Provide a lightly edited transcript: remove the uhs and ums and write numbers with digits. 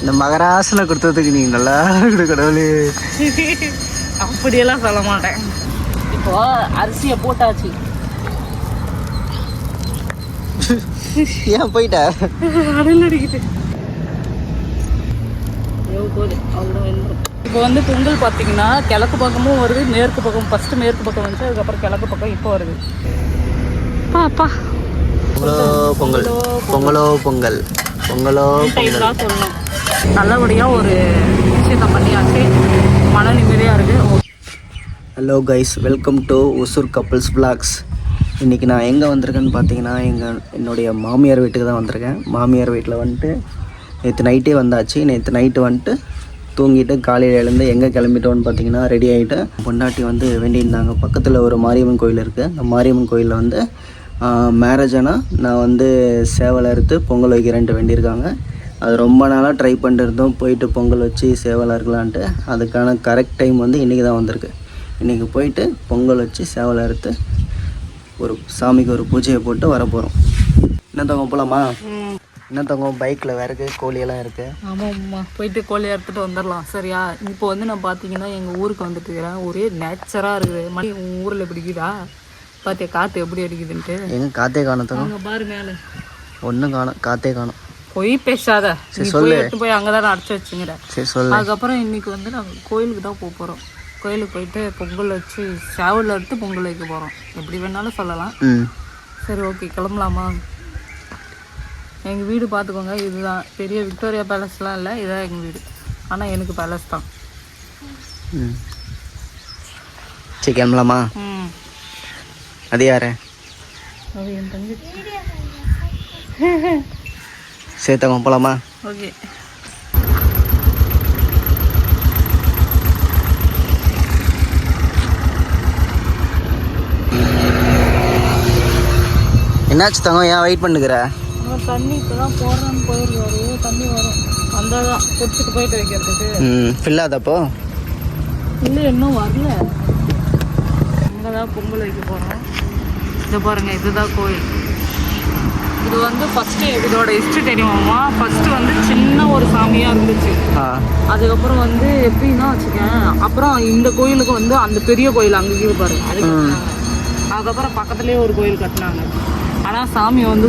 இந்த மகராசனை கொடுத்ததுக்கு நீங்கள் நல்லா இருக்குது கடவுளே. அப்படியெல்லாம் சொல்ல மாட்டேன். இப்போ அரிசியை போட்டாச்சு. ஏன் போயிட்ட? அடல் அடிக்கிட்டு இப்போ வந்து பொங்கல் பார்த்தீங்கன்னா கிழக்கு பக்கமும் வருது, மேற்கு பக்கம். ஃபர்ஸ்ட் மேற்கு பக்கம் வந்துச்சு, அதுக்கப்புறம் கிழக்கு பக்கம் இப்போ வருது. அப்பா பொங்கலோ பொங்கலோ பொங்கல் பொங்கலோ பொங்கல் சொல்லணும். நல்லபடியாக ஒரு விஷயத்த பண்ணியாச்சு, மன நிம்மதியாக இருக்குது. Hello guys, welcome to Hosur couples vlogs. இன்றைக்கி நான் எங்கே வந்திருக்கேன்னு பார்த்தீங்கன்னா என்னுடைய மாமியார் வீட்டுக்கு தான் வந்திருக்கேன். மாமியார் வீட்டில் வந்துட்டு நேற்று நைட்டே வந்தாச்சு. நேற்று நைட்டு வந்துட்டு தூங்கிட்டு காலையில் எழுந்து எங்கே கிளம்பிட்டோன்னு பார்த்தீங்கன்னா ரெடி ஆகிட்டு பொண்டாட்டி வந்து வேண்டியிருந்தாங்க. பக்கத்தில் ஒரு மாரியம்மன் கோயில் இருக்குது. அந்த மாரியம்மன் கோயிலில் வந்து மேரேஜ் ஆனால் நான் வந்து சேவலை அறுத்து பொங்கல் வைக்கிறேன்ட்டு வேண்டியிருக்காங்க. அது ரொம்ப நாளாக ட்ரை பண்ணிருந்தோம், போயிட்டு பொங்கல் வச்சு சேவலை இருக்கலான்ட்டு. அதுக்கான கரெக்ட் டைம் வந்து இன்றைக்கி தான் வந்திருக்கு. இன்றைக்கி போயிட்டு பொங்கல் வச்சு சேவலை அறுத்து ஒரு சாமிக்கு ஒரு பூஜையை போட்டு வர போகிறோம். என்ன தவங்க போகலாமா? என்ன தவங்க பைக்கில் விறகு கோழியெல்லாம் இருக்குது. ஆமாம்மா, போயிட்டு கோழி எடுத்துகிட்டு வந்துடலாம். சரியா? இப்போ வந்து நான் பார்த்தீங்கன்னா எங்கள் ஊருக்கு வந்துட்டு இருக்கிறேன். ஒரே நேச்சராக இருக்குது. மணி உங்கள் ஊரில் பிடிக்குதா? பார்த்தியா காற்று எப்படி அடிக்குதுன்ட்டு? எங்கள் காற்றே காணத்தவங்க பாரு மேலே ஒன்றும் காணும், காற்றே காணும். பொய் பேசாத. சரி சொல்லு. போய் அங்கே தான் அடைச்சி வச்சுங்கிறேன். சரி சொல்லு. அதுக்கப்புறம் இன்றைக்கி வந்து நாங்கள் கோயிலுக்கு தான் போக போகிறோம். கோயிலுக்கு போயிட்டு பொங்கல் வச்சு சேவல் எடுத்து பொங்கல் வைக்க போகிறோம். எப்படி வேணாலும் சொல்லலாம். சரி, ஓகே, கிளம்பலாமா? எங்கள் வீடு பார்த்துக்கோங்க. இதுதான் பெரிய விக்டோரியா பேலஸ்லாம் இல்லை, இதுதான் எங்கள் வீடு. ஆனால் எனக்கு பேலஸ் தான். சரி, கிளம்பலாமா? அது யாரு? அது என் தங்கச்சி. சரி தவங்க போகலாமா? ஓகே. என்னாச்சு தங்கம், ஏன் வெயிட் பண்ணுகிற? தண்ணி இப்போ தான் போடுறேன்னு போயிருக்காரு. தண்ணி வரும், வந்தால் தான் குடிச்சிட்டு போயிட்டு வைக்கிறதுக்கு. ஃபில்லாதப்போ இல்லை, இன்னும் வரல. அங்கே தான் பொங்கல் வைக்க போகிறோம். இதை பாருங்கள், இதுதான் கோயில். இது வந்து ஃபஸ்ட்டு இதோட ஹிஸ்ட்ரி தெரியுமாம்மா? ஃபஸ்ட்டு வந்து சின்ன ஒரு சாமியாக இருந்துச்சு. அதுக்கப்புறம் வந்து எப்படின்னா வச்சுக்கேன், அப்புறம் இந்த கோயிலுக்கு வந்து அந்த பெரிய கோயில் அங்கேயும் பாரு, அதுக்கப்புறம் பக்கத்துலேயே ஒரு கோயில் கட்டினாங்க. ஆனால் சாமி வந்து